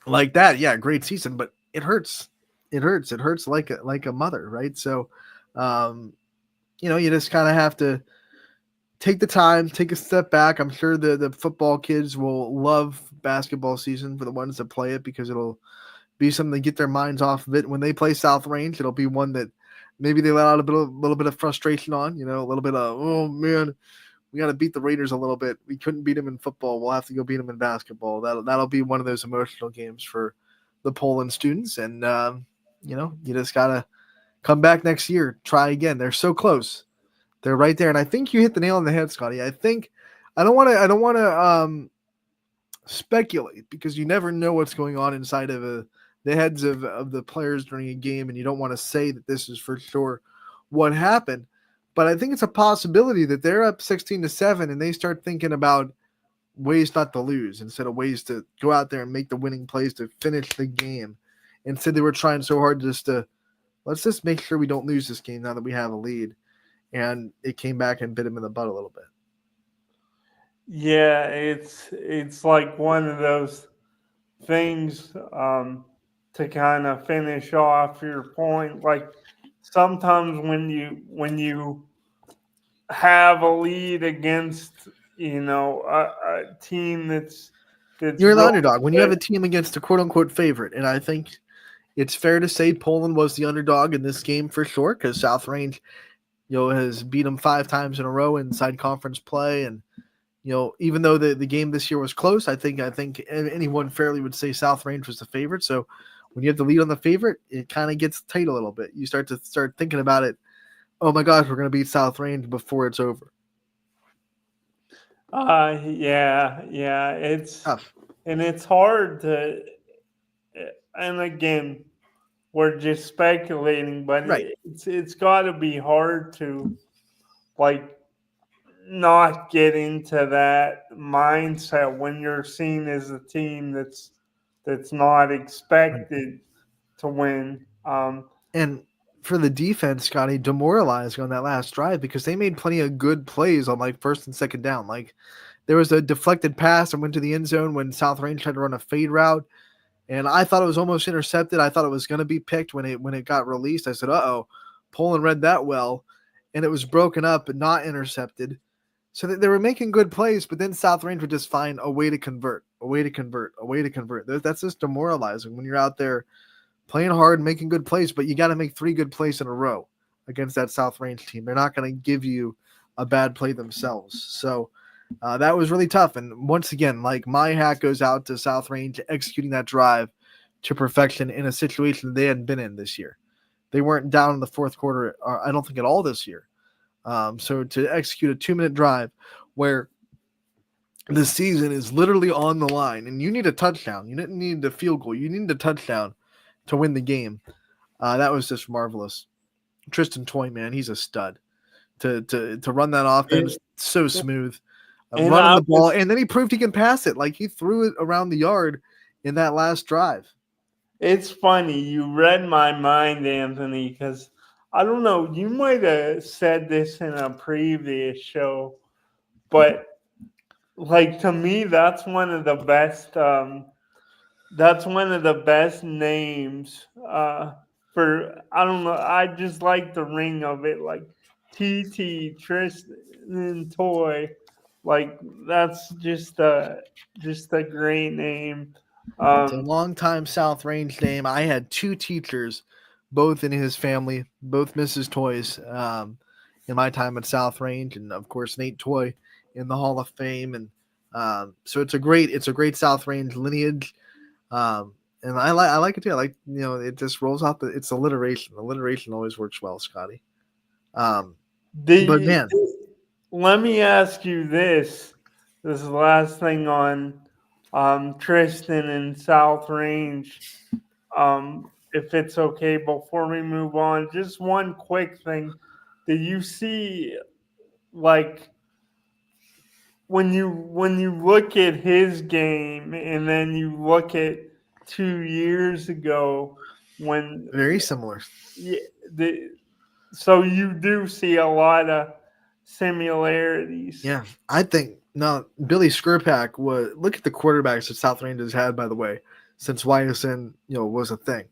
like that, yeah, great season, but it hurts. It hurts. It hurts like a mother, right? So, um, you just kind of have to take the time, take a step back. I'm sure the football kids will love basketball season for the ones that play it because it'll be something to get their minds off of it. When they play South Range, it'll be one that maybe they let out little bit of frustration on, a little bit of, oh man, we got to beat the Raiders a little bit. We couldn't beat them in football. We'll have to go beat them in basketball. That'll be one of those emotional games for the Poland students. And you just gotta come back next year, try again. They're so close. They're right there. And I think you hit the nail on the head, Scotty. I don't want to speculate because you never know what's going on inside of the heads of the players during a game, and you don't want to say that this is for sure what happened. But I think it's a possibility that they're up 16-7 and they start thinking about ways not to lose instead of ways to go out there and make the winning plays to finish the game. Instead, they were trying so hard just to let's just make sure we don't lose this game now that we have a lead. And it came back and bit him in the butt a little bit.
Yeah, it's like one of those things to kind of finish off your point. Like sometimes when you have a lead against a team that's
You're the
really
underdog. When you have
good.
a team against a quote unquote favorite, and I think it's fair to say Poland was the underdog in this game for sure because South Range, has beat them 5 times in a row inside conference play. And, even though the game this year was close, I think anyone fairly would say South Range was the favorite. So when you have the lead on the favorite, it kind of gets tight a little bit. You start thinking about it. Oh my gosh, we're going to beat South Range before it's over.
Yeah,
Tough.
it's hard to, and again, we're just speculating, but
Right.
it's got to be hard to like not get into that mindset when you're seen as a team that's not
Right.
expected to win.
And for the defense, Scotty, demoralizing on that last drive because they made plenty of good plays on like first and second down. Like there was a deflected pass and went to the end zone when South Range tried to run a fade route. And I thought it was almost intercepted. I thought it was going to be picked when it got released. I said, "Uh-oh, Poland read that well," and it was broken up and not intercepted. So they were making good plays, but then South Range would just find a way to convert, a way to convert, a way to convert. That's just demoralizing when you're out there playing hard, making good plays, but you got to make 3 good plays in a row against that South Range team. They're not going to give you a bad play themselves. So that was really tough. And once again, like my hat goes out to South Range executing that drive to perfection in a situation they hadn't been in this year. They weren't down in the fourth quarter, I don't think at all this year. So to execute a 2-minute drive where the season is literally on the line and you need a touchdown, you didn't need the field goal, you need a touchdown to win the game. That was just marvelous. Tristan Toy, man, he's a stud. To run that offense
It,
so smooth,
and
running
I
the ball,
was
and then he proved he can pass it. Like he threw it around the yard in that last drive.
It's funny you read my mind, Anthony, because I don't know. You might have said this in a previous show, but like to me, that's one of the best That's one of the best names for, I don't know, I just like the ring of it, like TT, Tristan, and Toy. Like that's just a great name.
It's a
Um,
long-time South Range name. I had two teachers, both in his family, both Mrs. Toys, in my time at South Range, and of course Nate Toy in the Hall of Fame. And so it's a great South Range lineage. And I like it too. I like, it just rolls off it's alliteration. Alliteration always works well, Scotty. Um, but
the,
man,
Let me ask you this. This is the last thing on Tristan and South Range. If it's okay before we move on, just one quick thing. Do you see, like, when you look at his game and then you look at 2 years ago when
very similar.
yeah, the so you do see a lot of similarities.
Yeah, I think no. Billy Skirpak was look at the quarterbacks that South Range has had, by the way, since YSN was a thing.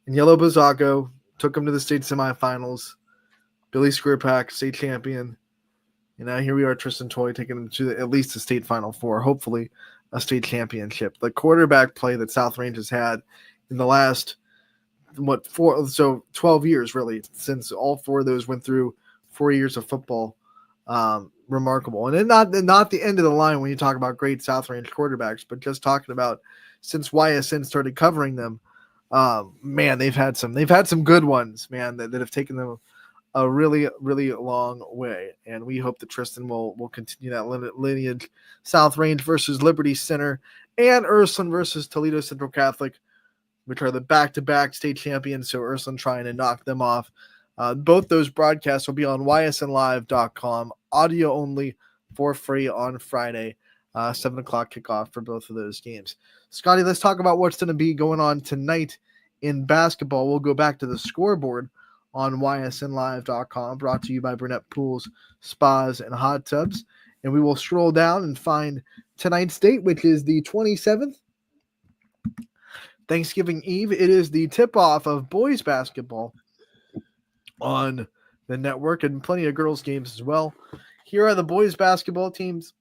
And Yellow Bazaco took him to the state semifinals. Billy Skirpak, state champion. And now here we are, Tristan Toy taking him to at least the state final four, hopefully a state championship. The quarterback play that South Range has had in the last 12 years really, since all four of those went through 4 years of football. Remarkable. And then not the end of the line when you talk about great South Range quarterbacks, but just talking about since YSN started covering them, man, they've had some good ones, man, that have taken them a really, really long way. And we hope that Tristan will continue that lineage. South Range versus Liberty Center and Ursuline versus Toledo Central Catholic, which are the back-to-back state champions. So Ursuline trying to knock them off. Both those broadcasts will be on ysnlive.com, audio only, for free on Friday, 7 o'clock kickoff for both of those games. Scotty, let's talk about what's going to be going on tonight in basketball. We'll go back to the scoreboard on ysnlive.com, brought to you by Burnett Pools, Spas, and Hot Tubs. And we will scroll down and find tonight's date, which is the 27th, Thanksgiving Eve. It is the tip-off of boys basketball on the network and plenty of girls games as well. Here are the boys basketball teams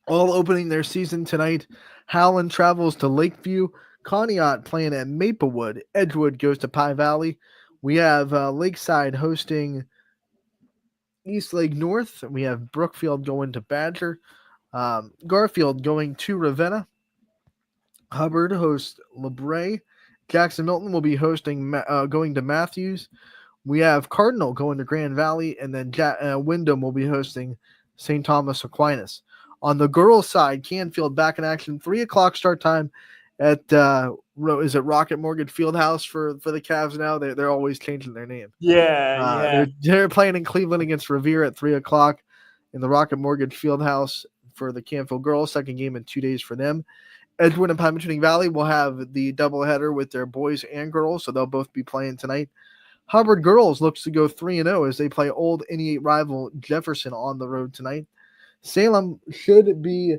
all opening their season tonight. Howland travels to Lakeview. Conneaut playing at Maplewood. Edgewood goes to Pie Valley. We have Lakeside hosting East Lake North. We have Brookfield going to Badger. Garfield going to Ravenna. Hubbard hosts LeBray. Jackson Milton will be hosting going to Matthews. We have Cardinal going to Grand Valley, and then Wyndham will be hosting St. Thomas Aquinas. On the girls' side, Canfield back in action. 3 o'clock start time at is it Rocket Mortgage Fieldhouse for the Cavs now? They're always changing their name.
Yeah.
They're playing in Cleveland against Revere at 3 o'clock in the Rocket Mortgage Fieldhouse for the Canfield girls. Second game in 2 days for them. Edgewood and Pymatuning Valley will have the doubleheader with their boys and girls, so they'll both be playing tonight. Hubbard girls looks to go 3-0 as they play old NE8 rival Jefferson on the road tonight. Salem should be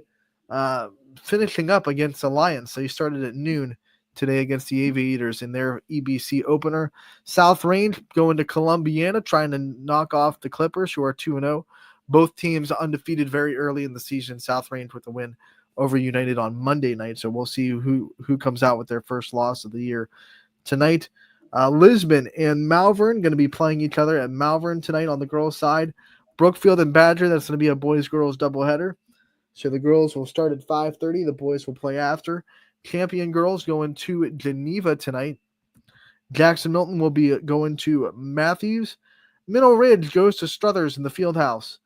finishing up against Alliance. They started at noon today against the Aviators in their EBC opener. South Range going to Columbiana, trying to knock off the Clippers, who are 2-0. Both teams undefeated very early in the season. South Range with a win over United on Monday night, so we'll see who comes out with their first loss of the year tonight. Lisbon and Malvern going to be playing each other at Malvern tonight on the girls' side. Brookfield and Badger, that's going to be a boys-girls doubleheader. So the girls will start at 5:30. The boys will play after. Champion girls going to Geneva tonight. Jackson Milton will be going to Matthews. Middle Ridge goes to Struthers in the Fieldhouse.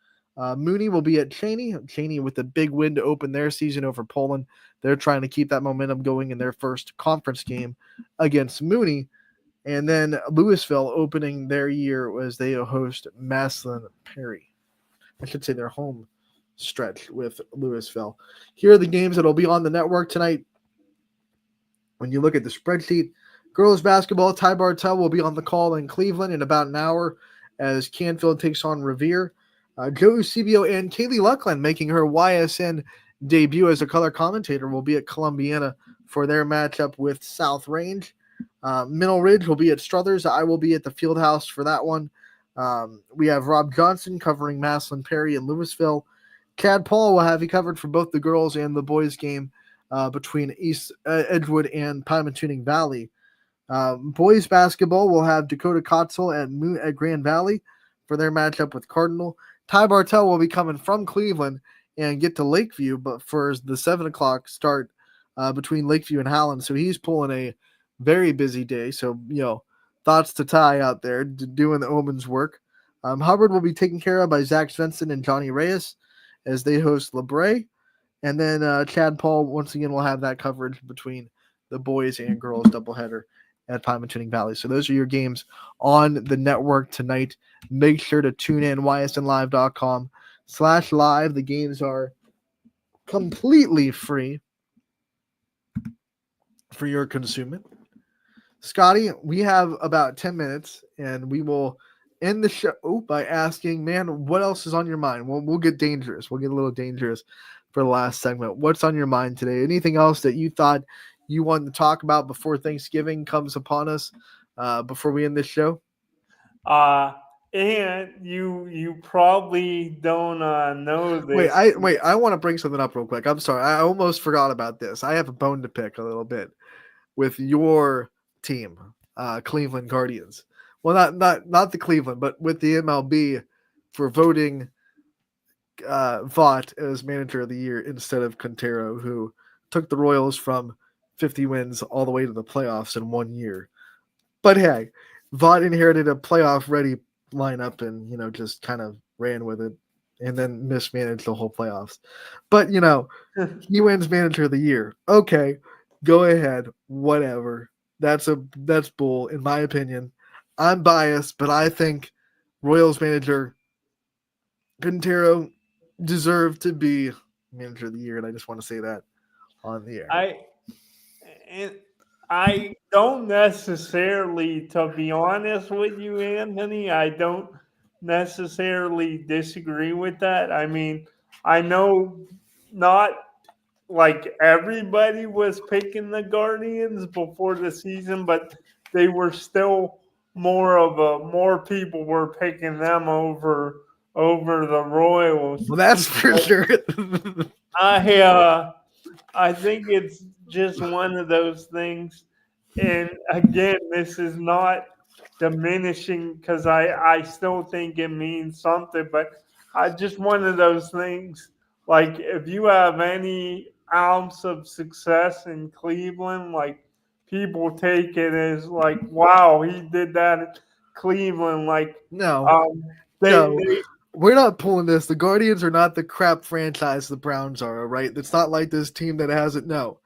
Mooney will be at Cheney. Cheney with the big win to open their season over Poland. They're trying to keep that momentum going in their first conference game against Mooney. And then Louisville opening their year as they host Maslin Perry. I should say their home stretch with Louisville. Here are the games that will be on the network tonight. When you look at the spreadsheet, girls basketball, Ty Bartell will be on the call in Cleveland in about an hour as Canfield takes on Revere. Joe Eusebio and Kaylee Luckland making her YSN debut as a color commentator will be at Columbiana for their matchup with South Range. Middle Ridge will be at Struthers. I will be at the Fieldhouse for that one. We have Rob Johnson covering Maslin Perry and Louisville. Chad Paul will have you covered for both the girls and the boys game between East Edgewood and Pymatuning Valley. Boys basketball will have Dakota Kotzel at Grand Valley for their matchup with Cardinal. Ty Bartell will be coming from Cleveland and get to Lakeview, but for the 7 o'clock start between Lakeview and Howland, so he's pulling a very busy day. So thoughts to Ty out there doing the Omens work. Hubbard will be taken care of by Zach Svensson and Johnny Reyes as they host LeBray. And then Chad Paul, once again, will have that coverage between the boys and girls doubleheader at Pymatuning Valley. So those are your games on the network tonight. Make sure to tune in, ysnlive.com/live. The games are completely free for your consumption. Scotty, we have about 10 minutes, and we will end the show by asking, man, what else is on your mind? We'll get dangerous. We'll get a little dangerous for the last segment. What's on your mind today? Anything else that you thought you wanted to talk about before Thanksgiving comes upon us before we end this show?
And you probably don't know
Wait,
this.
I want to bring something up real quick. I'm sorry. I almost forgot about this. I have a bone to pick a little bit with your team, Cleveland Guardians. Well, not the Cleveland, but with the MLB for voting Vaught as manager of the year instead of Quintero, who took the Royals from 50 wins all the way to the playoffs in 1 year. But hey, Vaught inherited a playoff ready lineup and just kind of ran with it and then mismanaged the whole playoffs. But he wins manager of the year. Okay, go ahead, whatever. That's bull in my opinion. I'm biased, but I think Royals manager Quintero deserved to be manager of the year, and I just want to say that on the air.
I don't necessarily, to be honest with you, Anthony, I don't necessarily disagree with that. I mean, I know not like everybody was picking the Guardians before the season, but they were still more people were picking them over the Royals.
Well, that's for sure.
I think it's just one of those things. And again, this is not diminishing because I still think it means something, but I just one of those things. Like if you have any ounce of success in Cleveland, like people take it as like, wow, he did that in Cleveland. Like
No,
um,
no,
they
we're not pulling this. The Guardians are not the crap franchise the Browns are. All right, it's not like this team that has it. No,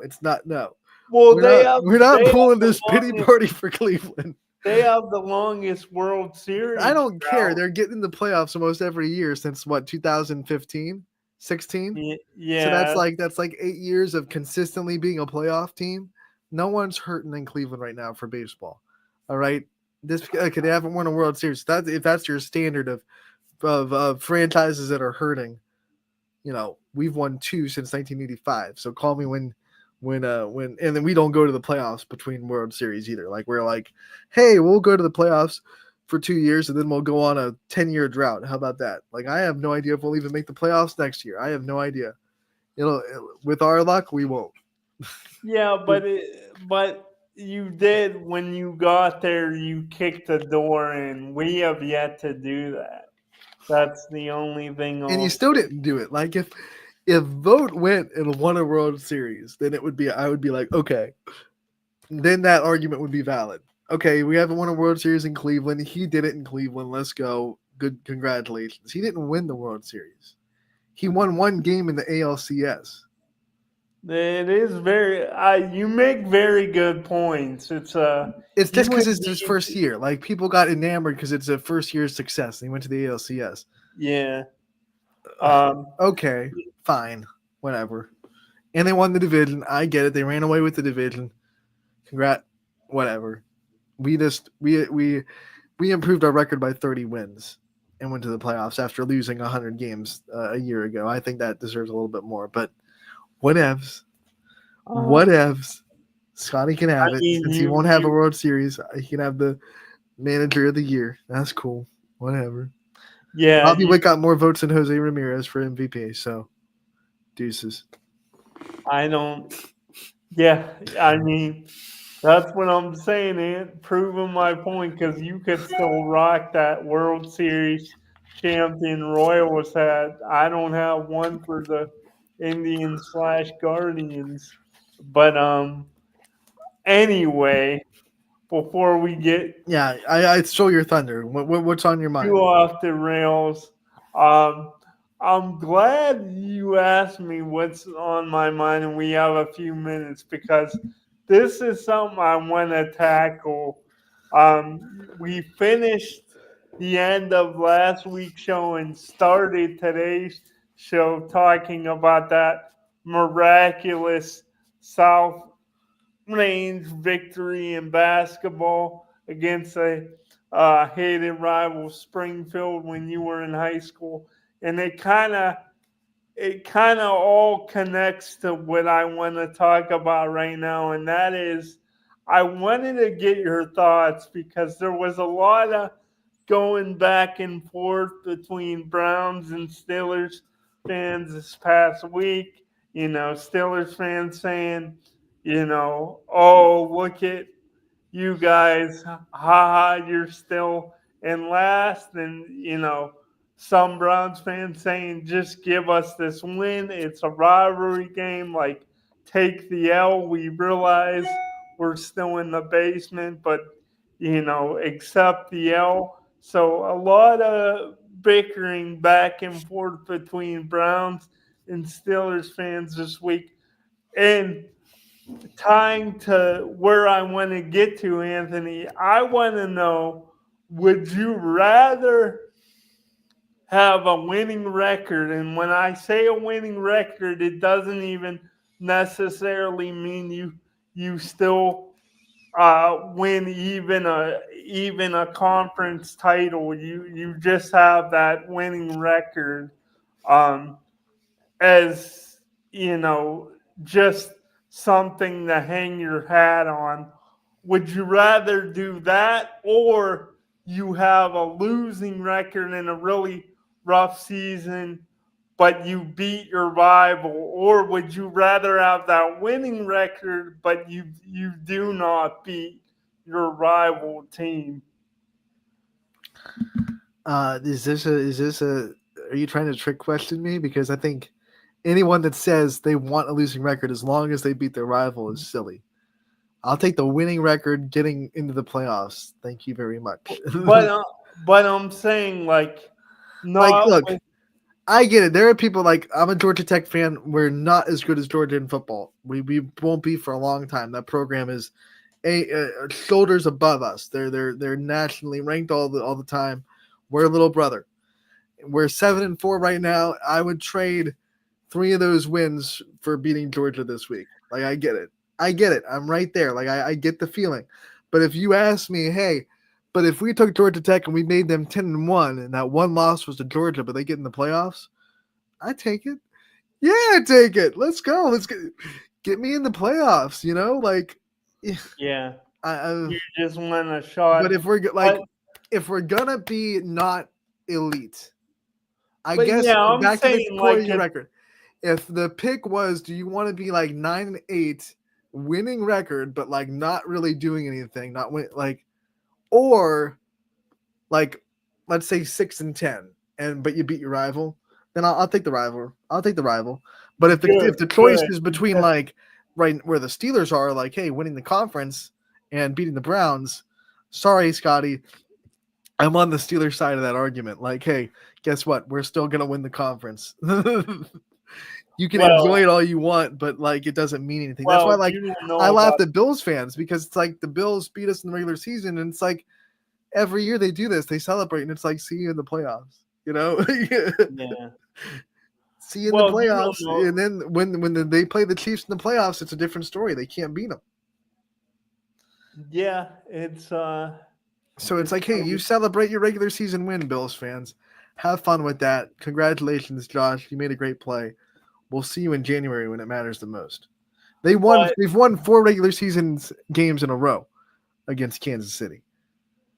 it's not. No,
well
we're not
they have
pulling
the
this pity
longest
party for Cleveland.
They have the longest World
I
Series
don't care.
drought.
They're getting in the playoffs almost every year since what 2015, 16. So
Yeah.
that's like 8 years of consistently being a playoff team. No one's hurting in Cleveland right now for baseball. All right, okay, they haven't won a World Series. If that's your standard of franchises that are hurting, we've won 2 since 1985. So call me when and then we don't go to the playoffs between World Series either. Like we're like, hey, we'll go to the playoffs for 2 years and then we'll go on a 10-year drought. How about that? Like I have no idea if we'll even make the playoffs next year. I have no idea. With our luck, we won't.
Yeah, but you did when you got there. You kicked the door in. We have yet to do that. That's the only thing
And you
I'll
still
say.
didn't do it. Like if Vote went and won a World Series, then I would be like, okay, then that argument would be valid. Okay, we haven't won a World Series in Cleveland. He did it in Cleveland. Let's go. Good, congratulations. He didn't win the World Series. He won one game in the ALCS.
It is very. You make very good points.
It's just
You
because
and
it's his
me.
first year. Like people got enamored because it's a first year success. He went to the ALCS.
Yeah. Um.
Okay, fine, whatever. And they won the division. I get it. They ran away with the division. Congrats, whatever. We improved our record by 30 wins, and went to the playoffs after losing 100 games a year ago. I think that deserves a little bit more, but whatevs.
Uh,
Whatevs. Scotty can
I
have it
mean,
since he won't have a World Series. He can have the manager of the year. That's cool. Whatever.
yeah,
Bobby Witt got more votes than Jose Ramirez for MVP. So deuces.
I don't. Yeah, I mean, that's what I'm saying, Ant. Proving my point because you could still rock that World Series champion Royals hat. I don't have one for the Indians slash Guardians, but anyway, before we get
Yeah, I stole your thunder. What's on your
too
mind?
off the rails. Um, I'm glad you asked me what's on my mind, and we have a few minutes because this is something I want to tackle. We finished the end of last week's show and started today's show talking about that miraculous South Range victory in basketball against a hated rival Springfield when you were in high school, and it kind of all connects to what I want to talk about right now, and that is I wanted to get your thoughts because there was a lot of going back and forth between Browns and Steelers fans this past week. Steelers fans saying, oh, look at you guys, haha, you're still in last. And, some Browns fans saying, just give us this win. It's a rivalry game. Like, take the L. We realize we're still in the basement, but, accept the L. So, a lot of bickering back and forth between Browns and Steelers fans this week. And tying to where I want to get to, Anthony, I want to know, would you rather have a winning record? And when I say a winning record, it doesn't even necessarily mean you still win even a conference title. You just have that winning record. Um, as just something to hang your hat on. Would you rather do that, or you have a losing record in a really rough season but you beat your rival? Or would you rather have that winning record but you do not beat your rival team?
Is this a are you trying to trick question me? Because I think anyone that says they want a losing record as long as they beat their rival is silly. I'll take the winning record getting into the playoffs. Thank you very much.
but uh, but I'm saying, like,
Like,
not
look,
with.
I get it. There are people like I'm a Georgia Tech fan. We're not as good as Georgia in football. We won't be for a long time. That program is shoulders above us. They're nationally ranked all the time. We're a little brother. We're 7-4 right now. I would trade 3 of those wins for beating Georgia this week. Like I get it. I get it. I'm right there. Like I get the feeling. But if you ask me, hey, but if we took Georgia Tech and we made them 10-1 and that one loss was to Georgia, but they get in the playoffs, I take it. Yeah, I take it. Let's go. Let's get me in the playoffs. Like yeah,
Yeah,
I
you just want a
but
shot. But
if we're gonna be not elite, I
but
guess
yeah, I'm
back to the
saying,
core
like,
of your record. If the pick was, do you want to be like 9-8, winning record, but like not really doing anything, not win like, or like let's say 6-10, but you beat your rival, then I'll take the rival. I'll take the rival. But if
good,
the choice
good.
is between like right where the Steelers are, like hey, winning the conference and beating the Browns, sorry, Scotty, I'm on the Steelers side of that argument. Like, hey, guess what? We're still gonna win the conference. You can
Well,
enjoy it all you want, but like it doesn't mean anything. That's why
well,
like
you don't
I
know
laugh
about.
at Bills fans because it's like the Bills beat us in the regular season, and it's like every year they do this, they celebrate, and it's like see you in the playoffs.
Yeah.
See you in the
Well, you don't
playoffs,
know.
and then they play the Chiefs in the playoffs, it's a different story. They can't beat them.
Yeah, it's
So it's
it's
like, hey, you
true.
celebrate your regular season win, Bills fans. Have fun with that. Congratulations, Josh. You made a great play. We'll see you in January when it matters the most.
But
They've won 4 regular seasons games in a row against Kansas City.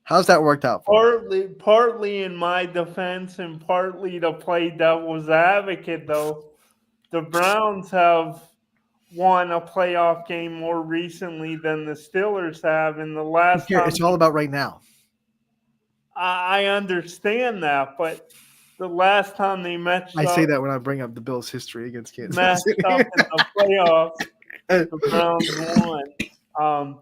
How's that worked out for them?
partly in my defense and partly to play devil's advocate, though, the Browns have won a playoff game more recently than the Steelers have. And the
Who
last
cares?
time
It's all about right now.
I understand that, but the last time they
I say that when I bring up the Bills' history against Kansas
matched
City.
up in the playoffs, the Browns won. Um,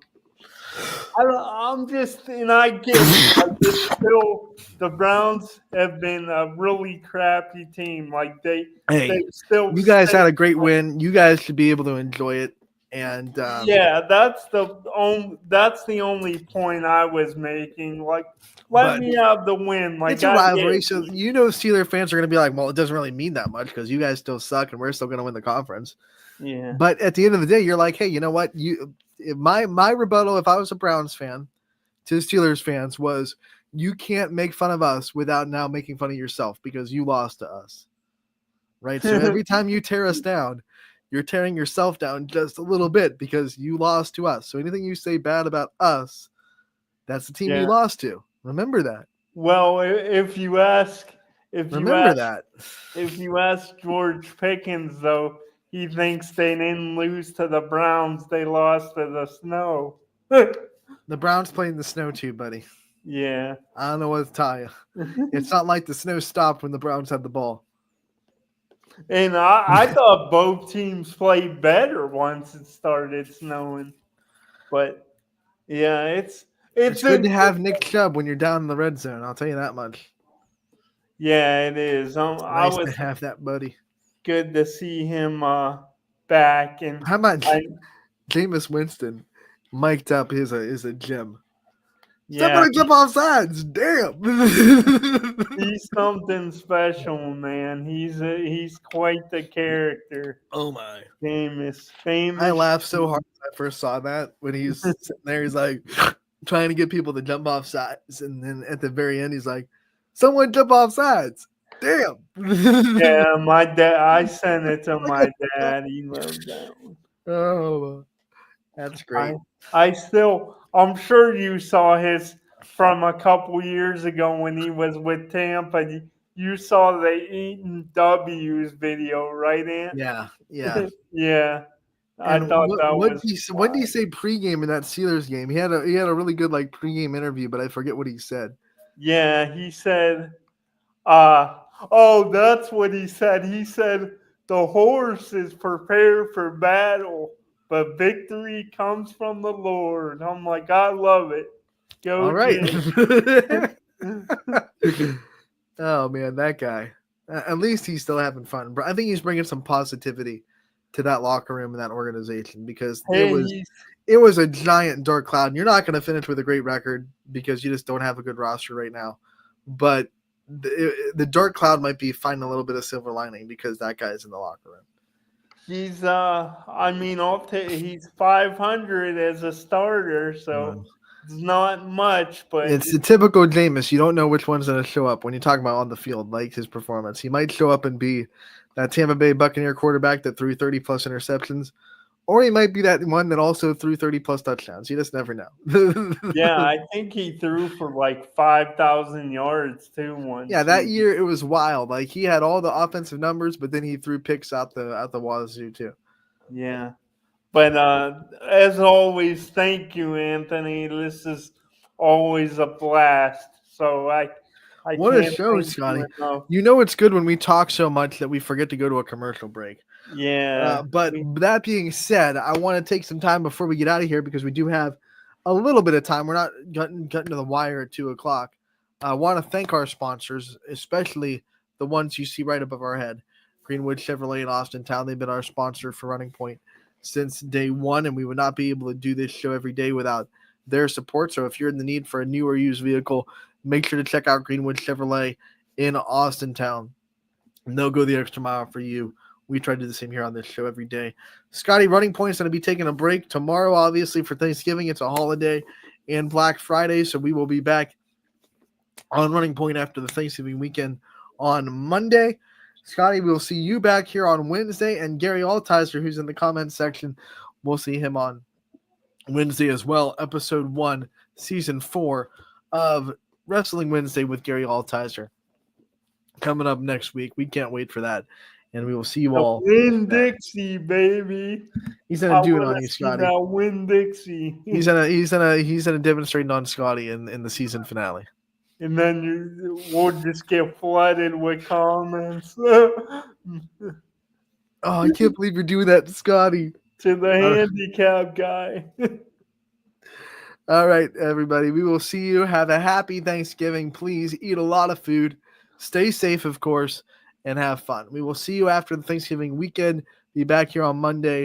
I'm just, and I get it. Like, it's still, the Browns have been a really crappy team. Like they
Hey,
still
you guys
stay.
had a great win. You guys should be able to enjoy it. And
Yeah, that's the only point I was making. Like, let
but
me have the win.
it's
Like,
a
I get
rivalry,
it.
so Steeler fans are going to be like, "Well, it doesn't really mean that much because you guys still suck, and we're still going to win the conference."
Yeah.
But at the end of the day, you're like, "Hey, you know what? My rebuttal, if I was a Browns fan to Steelers fans, was you can't make fun of us without now making fun of yourself because you lost to us, right? So every time you tear us down, you're tearing yourself down just a little bit because you lost to us. So anything you say bad about us, that's the team you
Yeah.
lost to. Remember that.
Well, if you
Remember
ask,
that."
if you ask George Pickens, though, he thinks they didn't lose to the Browns; they lost to the snow.
The Browns played in the snow too, buddy.
Yeah.
I don't know what to tell you. It's not like the snow stopped when the Browns had the ball.
And I thought both teams played better once it started snowing. But yeah, it's
It's good to have
interesting.
Nick Chubb when you're down in the red zone. I'll tell you that much.
Yeah, it is.
It's
I
nice to
was
have that, buddy.
good to see him back, and
How about
I
Jameis Winston mic'd up is a gem.
yeah,
Somebody jump off sides. Damn.
he's something special, man. He's quite the character.
Oh my. I
Famous.
laughed so hard when I first saw that when he's sitting there, he's like trying to get people to jump off sides, and then at the very end he's like, someone jump off sides. Damn.
Yeah, my dad. I sent it to my dad. He loved that one.
Oh, that's
I
great.
I'm sure you saw his from a couple years ago when he was with Tampa. You saw the Eaton W's video, right, Aunt?
Yeah, yeah.
Yeah, I
And
thought that
what
was
what did he
fun.
say pregame in that Steelers game? He had a really good like pregame interview, but I forget what he said.
Yeah, he said, uh, oh, that's what he said. He said, the horse is prepared for battle, but victory comes from the Lord. I'm like, I love it. Go,
All right.
Jim.
Oh man, that guy. At least he's still having fun. But I think he's bringing some positivity to that locker room and that organization because
Hey, he's
it was a giant dark cloud. And you're not going to finish with a great record because you just don't have a good roster right now. But the dark cloud might be finding a little bit of silver lining because that guy's in the locker room.
he's I mean, he's 500 as a starter, so
Well,
it's not much, but
it's the typical Jameis. You don't know which one's going to show up when you talk about on the field, like his performance. He might show up and be that Tampa Bay Buccaneer quarterback that threw 30 plus interceptions, or he might be that one that also threw 30 plus touchdowns. You just never know.
yeah, I think he threw for like 5,000 yards too
Yeah,
once.
that year it was wild. Like he had all the offensive numbers, but then he threw picks out the wazoo too.
Yeah. But as always, thank you, Anthony. This is always a blast. So I
What a
can't
show,
thank you
Scotty.
enough.
You know it's good when we talk so much that we forget to go to a commercial break.
Yeah.
But that being said, I want to take some time before we get out of here because we do have a little bit of time. We're not getting to the wire at 2:00. I want to thank our sponsors, especially the ones you see right above our head. Greenwood Chevrolet in Austintown. They've been our sponsor for Running Point since day one, and we would not be able to do this show every day without their support. So if you're in the need for a new or used vehicle, make sure to check out Greenwood Chevrolet in Austintown. And they'll go the extra mile for you. We try to do the same here on this show every day. Scotty, Running Point's going to be taking a break tomorrow, obviously, for Thanksgiving. It's a holiday and Black Friday, so we will be back on Running Point after the Thanksgiving weekend on Monday. Scotty, we'll see you back here on Wednesday, and Gary Altizer, who's in the comments section, we'll see him on Wednesday as well. Episode 1, Season 4 of Wrestling Wednesday with Gary Altizer coming up next week. We can't wait for that, and we will see you all.
Win Dixie, baby.
He's gonna do it
wanna
on you,
see
Scotty.
that Win Dixie.
He's gonna demonstrate on Scotty in the season finale.
And then we'll just get flooded with comments.
Oh, I can't believe you're doing that to Scotty.
To the handicap guy.
All right, everybody. We will see you. Have a happy Thanksgiving. Please eat a lot of food. Stay safe, of course, and have fun. We will see you after the Thanksgiving weekend. Be back here on Monday.